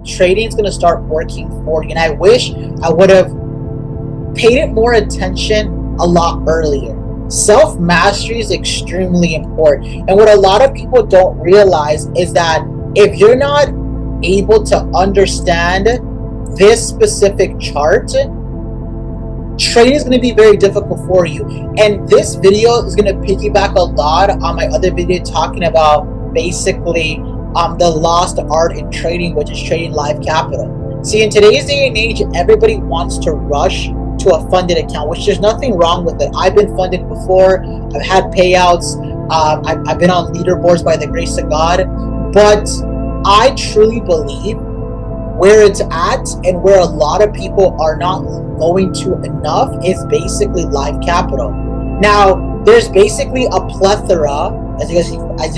trading is going to start working for you. And I wish I would have paid it more attention a lot earlier. Self mastery is extremely important. And what a lot of people don't realize is that if you're not able to understand this specific chart, trading is going to be very difficult for you. And this video is going to piggyback a lot on my other video talking about basically the lost art in trading, which is trading live capital. See, in today's day and age, everybody wants to rush to a funded account, which there's nothing wrong with it. I've been funded before. I've had payouts. I've been on leaderboards by the grace of God. But I truly believe where it's at and where a lot of people are not going to enough is basically live capital. Now, there's basically a plethora, as you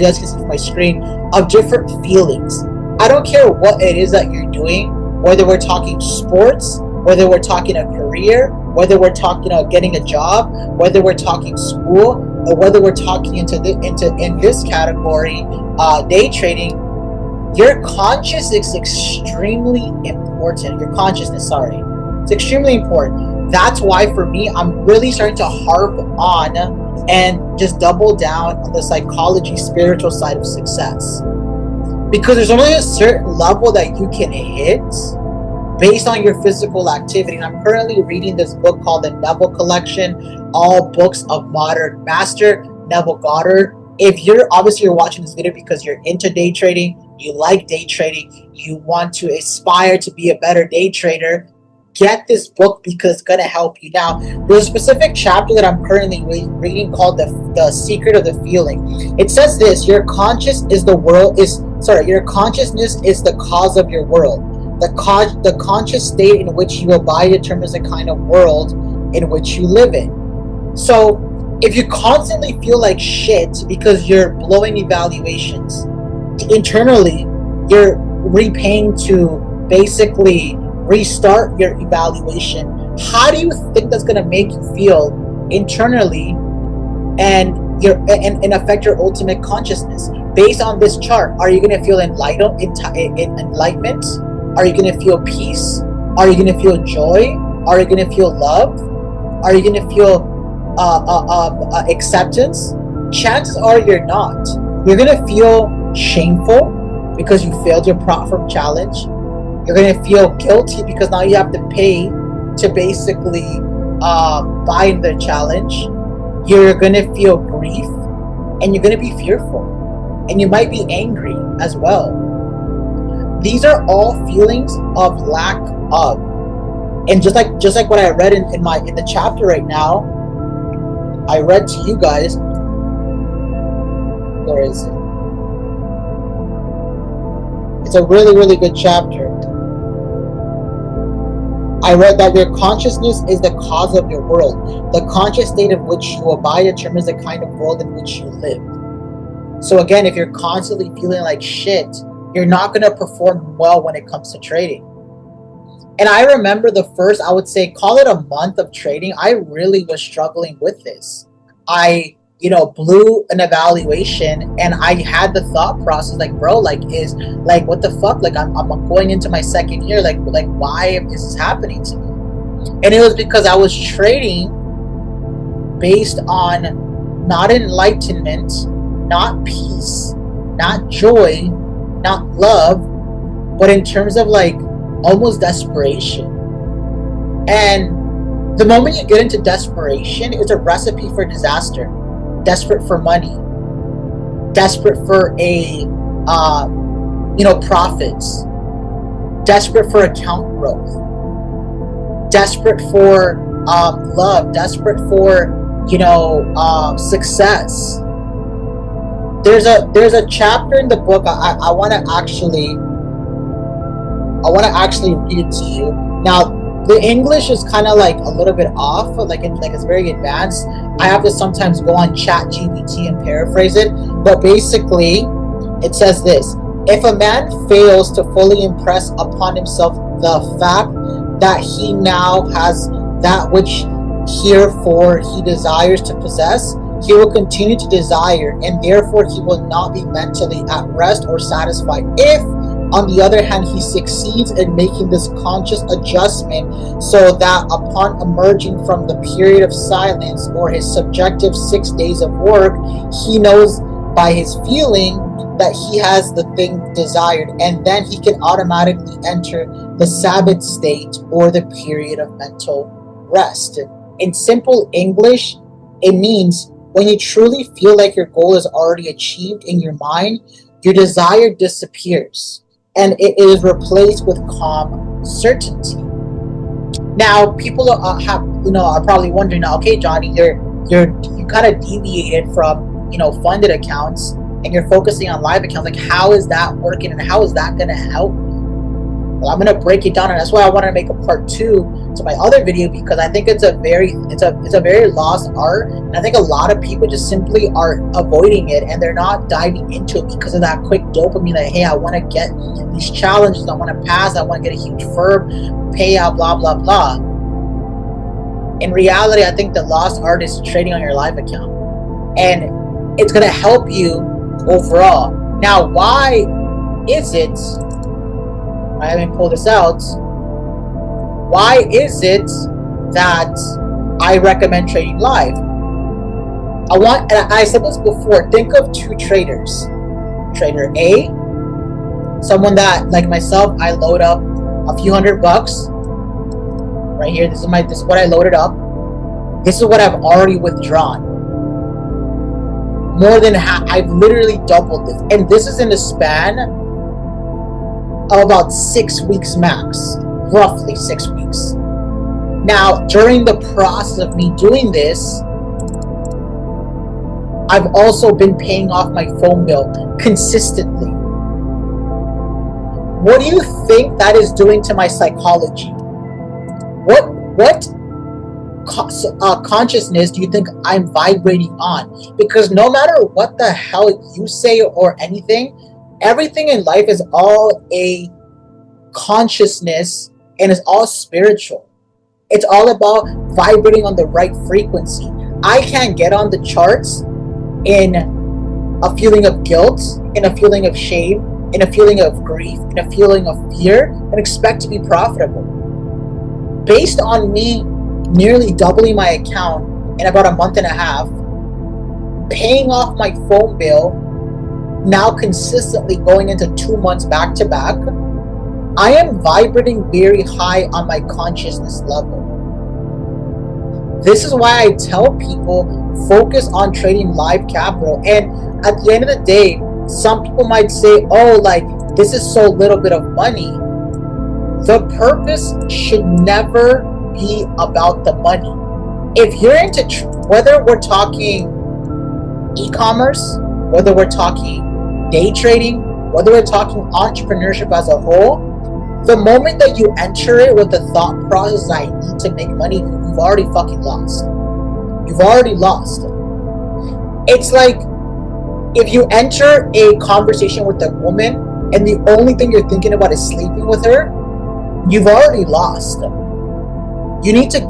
guys can see from my screen, of different feelings. I don't care what it is that you're doing, whether we're talking sports, whether we're talking a career, whether we're talking about getting a job, whether we're talking school, or whether we're talking in this category, day trading. Your consciousness is extremely important. Your consciousness, sorry. It's extremely important. That's why for me, I'm really starting to harp on and just double down on the psychology, spiritual side of success. Because there's only a certain level that you can hit based on your physical activity. And I'm currently reading this book called the Neville Collection, All Books of Modern Master, Neville Goddard. If you're watching this video because you're into day trading, you like day trading, you want to aspire to be a better day trader, get this book because it's going to help you. Now, there's a specific chapter that I'm currently reading called the Secret of the Feeling. It says this: your consciousness is the cause of your world. The conscious state in which you abide determines the kind of world in which you live in. So, if you constantly feel like shit because you're blowing evaluations, internally, you're repaying to basically restart your evaluation. How do you think that's going to make you feel internally and affect your ultimate consciousness? Based on this chart, are you going to feel enlightenment? Are you going to feel peace? Are you going to feel joy? Are you going to feel love? Are you going to feel acceptance? Chances are you're not. You're going to feel shameful because you failed your platform challenge. You're going to feel guilty because now you have to pay to basically buy the challenge. You're going to feel grief, and you're going to be fearful, and you might be angry as well. These are all feelings of lack of. And just like what I read in the chapter right now, I read to you guys. Where is it? It's a really, really good chapter. I read that your consciousness is the cause of your world. The conscious state of which you abide determines the kind of world in which you live. So again, if you're constantly feeling like shit, you're not going to perform well when it comes to trading. And I remember the first, I would say, call it a month of trading, I really was struggling with this. I blew an evaluation, and I had the thought process like, bro, what the fuck? Like, I'm going into my second year. Like, why is this happening to me? And it was because I was trading based on not enlightenment, not peace, not joy, not love, but in terms of like almost desperation. And the moment you get into desperation, it's a recipe for disaster. Desperate for money, desperate for profits, desperate for account growth, desperate for love, desperate for success. There's a chapter in the book I want to actually read it to you. Now, the English is kind of like a little bit off, like it's very advanced. I have to sometimes go on ChatGPT and paraphrase it, but basically it says this: if a man fails to fully impress upon himself the fact that he now has that which herefore he desires to possess, he will continue to desire, and therefore he will not be mentally at rest or satisfied. If On the other hand, he succeeds in making this conscious adjustment so that upon emerging from the period of silence or his subjective 6 days of work, he knows by his feeling that he has the thing desired, and then he can automatically enter the Sabbath state or the period of mental rest. In simple English, it means when you truly feel like your goal is already achieved in your mind, your desire disappears and it is replaced with calm certainty. Now, people are probably wondering, okay, Johnny, you kind of deviated from funded accounts and you're focusing on live accounts. Like, how is that working and how is that going to help? Well, I'm going to break it down, and that's why I want to make a part 2 to my other video, because I think it's a very lost art, and I think a lot of people just simply are avoiding it and they're not diving into it because of that quick dopamine. Like, hey, I want to get these challenges, I want to pass, I want to get a huge firm payout, blah blah blah. In reality, I think the lost art is trading on your live account, and it's going to help you overall. Now, why is it? I haven't pulled this out. Why is it that I recommend trading live? I said this before, think of 2 traders. Trader A, someone that, like myself, I load up a few $100 right here. This is what I loaded up. This is what I've already withdrawn. More than half. I've literally doubled this, and this is in the span of about 6 weeks max, roughly 6 weeks. Now, during the process of me doing this, I've also been paying off my phone bill consistently. What do you think that is doing to my psychology? What consciousness do you think I'm vibrating on? Because no matter what the hell you say or anything, everything in life is all a consciousness and it's all spiritual. It's all about vibrating on the right frequency. I can't get on the charts in a feeling of guilt, in a feeling of shame, in a feeling of grief, in a feeling of fear, and expect to be profitable. Based on me nearly doubling my account in about a month and a half, paying off my phone bill, now consistently going into 2 months back to back, I am vibrating very high on my consciousness level. This is why I tell people focus on trading live capital. And at the end of the day, some people might say, oh, like, this is so little bit of money. The purpose should never be about the money. If you're into, whether we're talking e-commerce, whether we're talking day trading, whether we're talking entrepreneurship as a whole, the moment that you enter it with the thought process, I need to make money, you've already fucking lost. You've already lost. It's like if you enter a conversation with a woman and the only thing you're thinking about is sleeping with her, you've already lost. You need to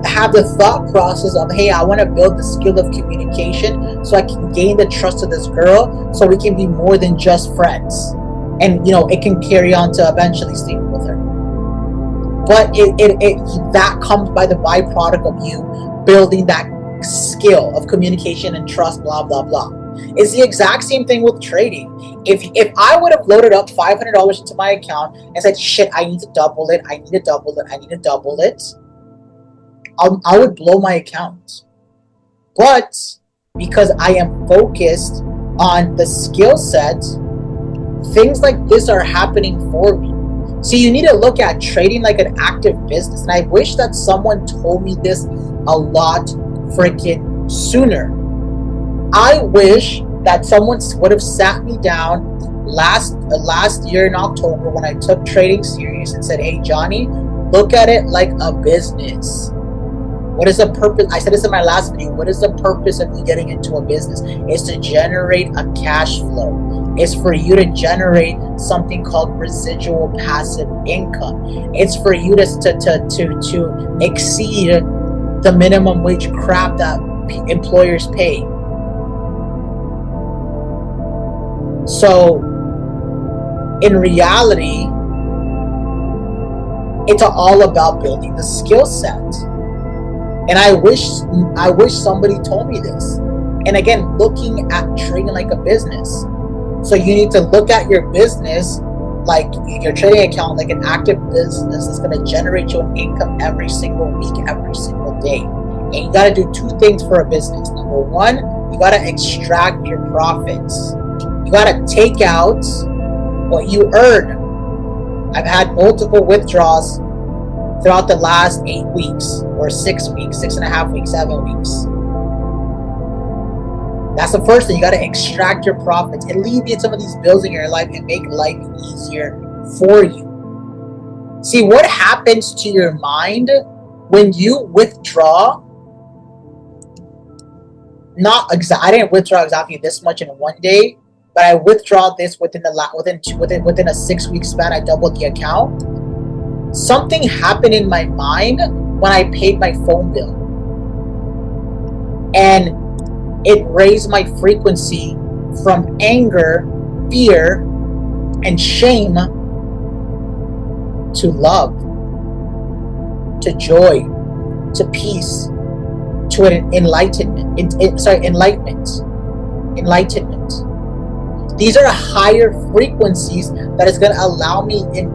have the thought process of, hey, I want to build the skill of communication so I can gain the trust of this girl so we can be more than just friends. And, it can carry on to eventually sleeping with her. But that comes by the byproduct of you building that skill of communication and trust, blah, blah, blah. It's the exact same thing with trading. If I would have loaded up $500 into my account and said, shit, I need to double it, I need to double it, I would blow my account. But because I am focused on the skill set, things like this are happening for me. So you need to look at trading like an active business. And I wish that someone told me this a lot freaking sooner. I wish that someone would have sat me down last year in October when I took trading serious and said, hey, Johnny, look at it like a business. What is the purpose? I said this in my last video. What is the purpose of you getting into a business? It's to generate a cash flow. It's for you to generate something called residual passive income. It's for you to exceed the minimum wage crap that employers pay. So in reality, it's all about building the skill set. And I wish somebody told me this. And again, looking at trading like a business. So you need to look at your business like your trading account like an active business that's going to generate you an income every single week, every single day. And you got to do two things for a business. Number one, you got to extract your profits. You got to take out what you earn. I've had multiple withdrawals throughout the last 8 weeks or 6 weeks, 6.5 weeks, 7 weeks. That's the first thing. You got to extract your profits, alleviate some of these bills in your life, and make life easier for you. See, what happens to your mind when you withdraw? I didn't withdraw exactly this much in one day, but I withdraw this within a 6 week span. I doubled the account. Something happened in my mind when I paid my phone bill, and it raised my frequency from anger, fear, and shame to love, to joy, to peace, to an enlightenment. Enlightenment. These are higher frequencies that is going to allow me in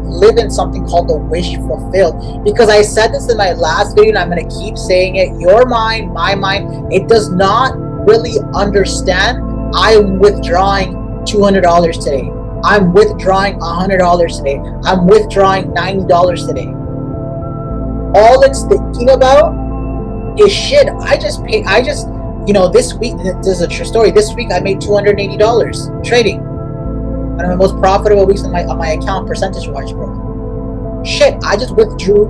live in something called the wish fulfilled. Because I said this in my last video, and I'm going to keep saying it. Your mind, my mind, it does not really understand. I'm withdrawing $200 today. I'm withdrawing $100 today. I'm withdrawing $90 today. All it's thinking about is shit. This week, this is a true story. This week I made $280 trading. One of my most profitable weeks on my account, percentage-wise, bro. Shit, I just withdrew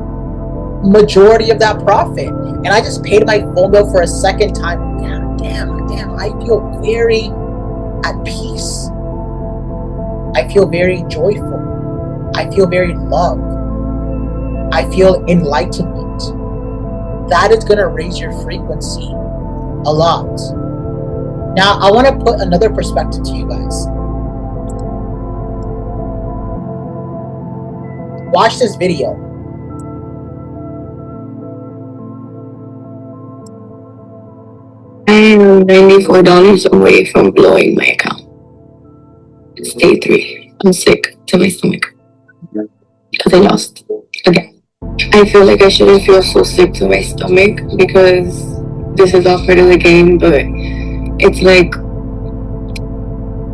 majority of that profit, and I just paid my phone bill for a second time. Damn! I feel very at peace. I feel very joyful. I feel very loved. I feel enlightenment. That is gonna raise your frequency a lot. Now, I want to put another perspective to you guys. Watch this video. I am $94 away from blowing my account. It's day 3. I'm sick to my stomach because I lost again. I feel like I shouldn't feel so sick to my stomach because this is all part of the game, but it's like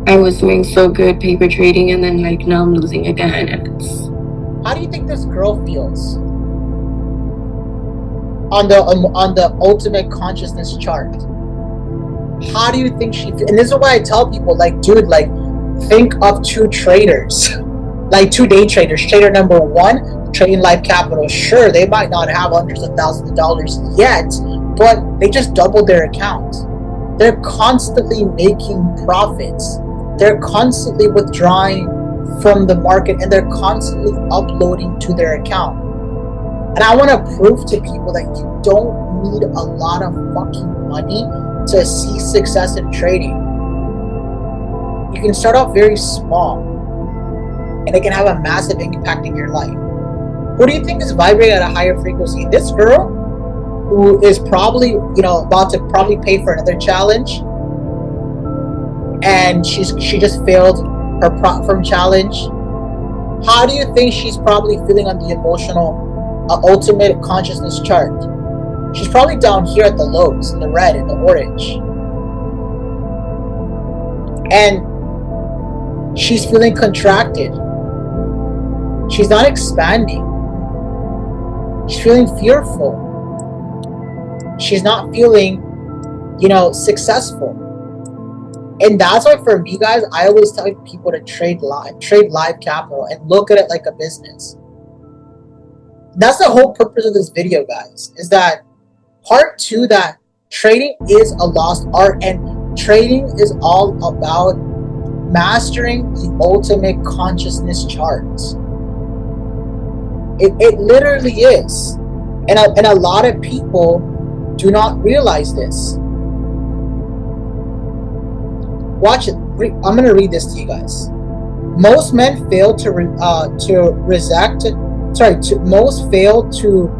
I was doing so good paper trading, and then like now I'm losing again, and it's... How do you think this girl feels on the ultimate consciousness chart? How do you think she feels? And this is why I tell people, like, dude, like, think of 2 traders, like 2 day traders. Trader number 1, trading live capital. Sure, they might not have hundreds of thousands of dollars yet, but they just doubled their account. They're constantly making profits. They're constantly withdrawing from the market, and they're constantly uploading to their account. And I want to prove to people that you don't need a lot of fucking money to see success in trading. You can start off very small, and it can have a massive impact in your life. Who do you think is vibrating at a higher frequency? This girl, who is probably, about to probably pay for another challenge, and she just failed her prop firm challenge. How do you think she's probably feeling on the emotional ultimate consciousness chart? She's probably down here at the lows, in the red, in the orange, and she's feeling contracted. She's not expanding. She's feeling fearful. She's not feeling, successful. And that's why, for me, guys, I always tell people to trade live capital, and look at it like a business. That's the whole purpose of this video, guys, is that part 2, that trading is a lost art, and trading is all about mastering the ultimate consciousness charts. It literally is. And a lot of people do not realize this. Watch it. I'm going to read this to you guys. Most men fail to most fail to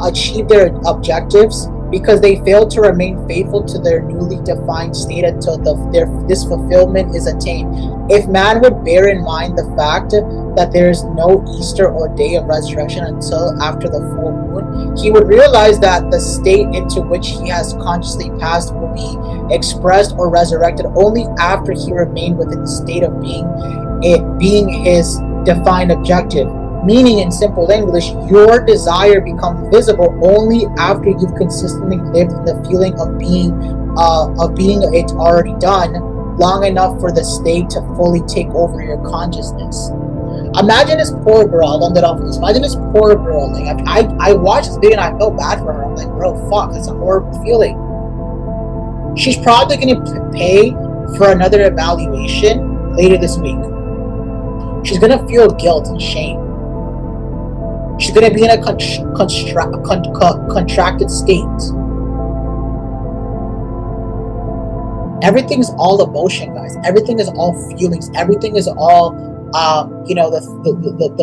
achieve their objectives because they fail to remain faithful to their newly defined state until this fulfillment is attained. If man would bear in mind the fact that there is no Easter or day of resurrection until after the full moon, he would realize that the state into which he has consciously passed will be expressed or resurrected only after he remained within the state of being his defined objective. Meaning, in simple English, your desire becomes visible only after you've consistently lived in the feeling of being it's already done long enough for the state to fully take over your consciousness. Imagine this poor girl. I'll end it off with this. Imagine this poor girl. Like I watched this video and I felt bad for her. I'm like, bro, fuck, that's a horrible feeling. She's probably gonna pay for another evaluation later this week. She's gonna feel guilt and shame. She's going to be in a contracted state. Everything's all emotion, guys. Everything is all feelings. Everything is all,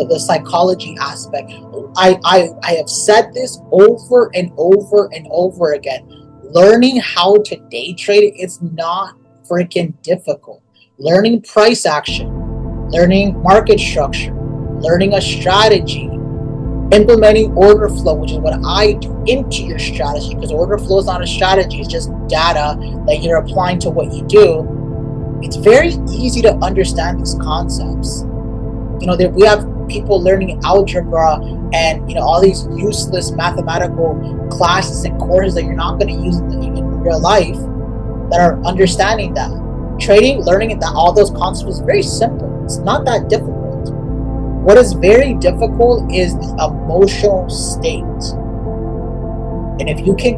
the psychology aspect. I have said this over and over and over again. Learning how to day trade is not freaking difficult. Learning price action, learning market structure, learning a strategy, implementing order flow, which is what I do, into your strategy, because order flow is not a strategy, it's just data that you're applying to what you do. It's very easy to understand these concepts. We have people learning algebra and all these useless mathematical classes and courses that you're not going to use in real life that are understanding that. Trading, learning that all those concepts is very simple. It's not that difficult. What is very difficult is the emotional state. And if you can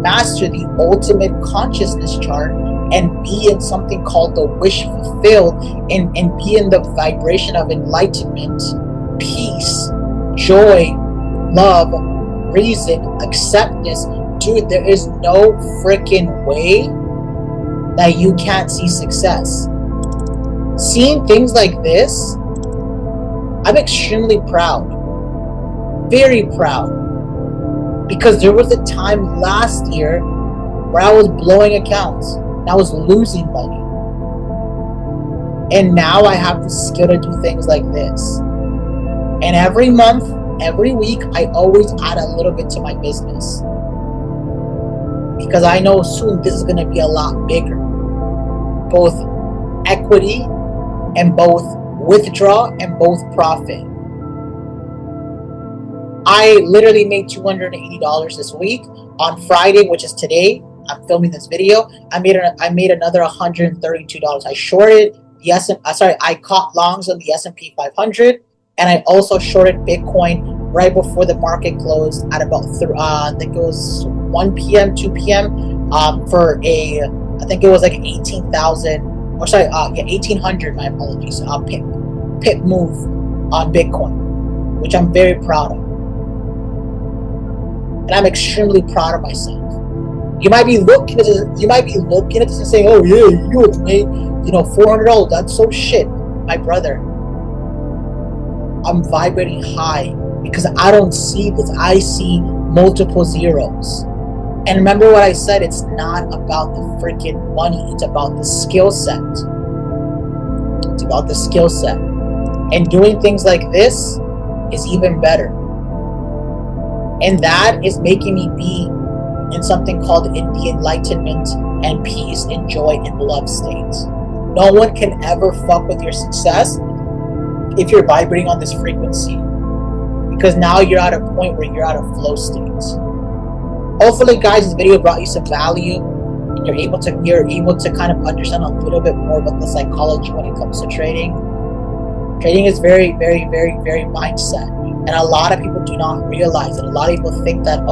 master the ultimate consciousness chart and be in something called the wish fulfilled and be in the vibration of enlightenment, peace, joy, love, reason, acceptance, dude, there is no freaking way that you can't see success. Seeing things like this, I'm extremely proud. Very proud. Because there was a time last year where I was blowing accounts and I was losing money. And now I have the skill to do things like this. And every month, every week, I always add a little bit to my business. Because I know soon this is going to be a lot bigger. Both equity and both withdraw and both profit. I literally made $280 this week. On Friday, which is today, I'm filming this video, I made another $132. I caught longs on the S&P 500, and I also shorted Bitcoin right before the market closed at about I think it was 1 p.m., 2 p.m. For I think it was like 1800, my apologies, pip move on Bitcoin, which I'm very proud of. And I'm extremely proud of myself. You might be looking at this and saying, oh yeah, you made $400, that's so shit. My brother, I'm vibrating high because I don't see this. I see multiple zeros. And remember what I said, it's not about the freaking money, it's about the skill set. It's about the skill set. And doing things like this is even better. And that is making me be in something called the enlightenment and peace and joy and love states. No one can ever fuck with your success if you're vibrating on this frequency. Because now you're at a point where you're out of flow states. Hopefully, guys, this video brought you some value, and you're able to kind of understand a little bit more about the psychology when it comes to trading. Trading is very, very, very, very mindset, and a lot of people do not realize it. A lot of people think that,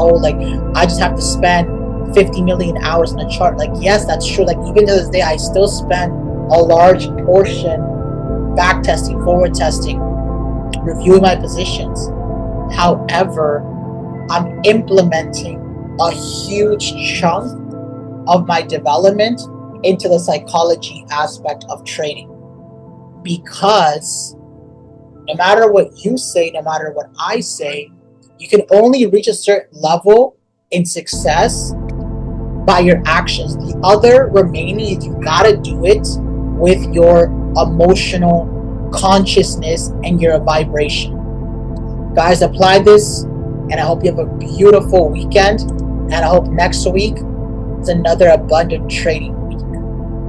I just have to spend 50 million hours in a chart. Like, yes, that's true. Like, even to this day, I still spend a large portion back testing, forward testing, reviewing my positions. However, I'm implementing a huge chunk of my development into the psychology aspect of trading. because no matter what you say, no matter what I say, you can only reach a certain level in success by your actions. The other remaining is you gotta do it with your emotional consciousness and your vibration. Guys, apply this, and I hope you have a beautiful weekend. And I hope next week is another abundant trading week.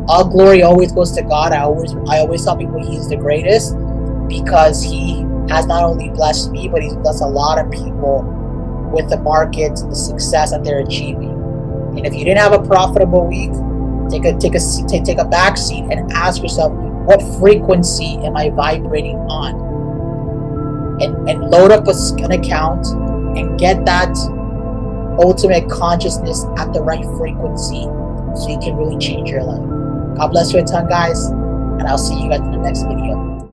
All glory always goes to God. I always tell people He's the greatest, because He has not only blessed me, but He's blessed a lot of people with the markets and the success that they're achieving. And if you didn't have a profitable week, take a back seat and ask yourself, what frequency am I vibrating on? And load up an account and get that ultimate consciousness at the right frequency, so you can really change your life. God bless you a ton, guys, and I'll see you guys in the next video.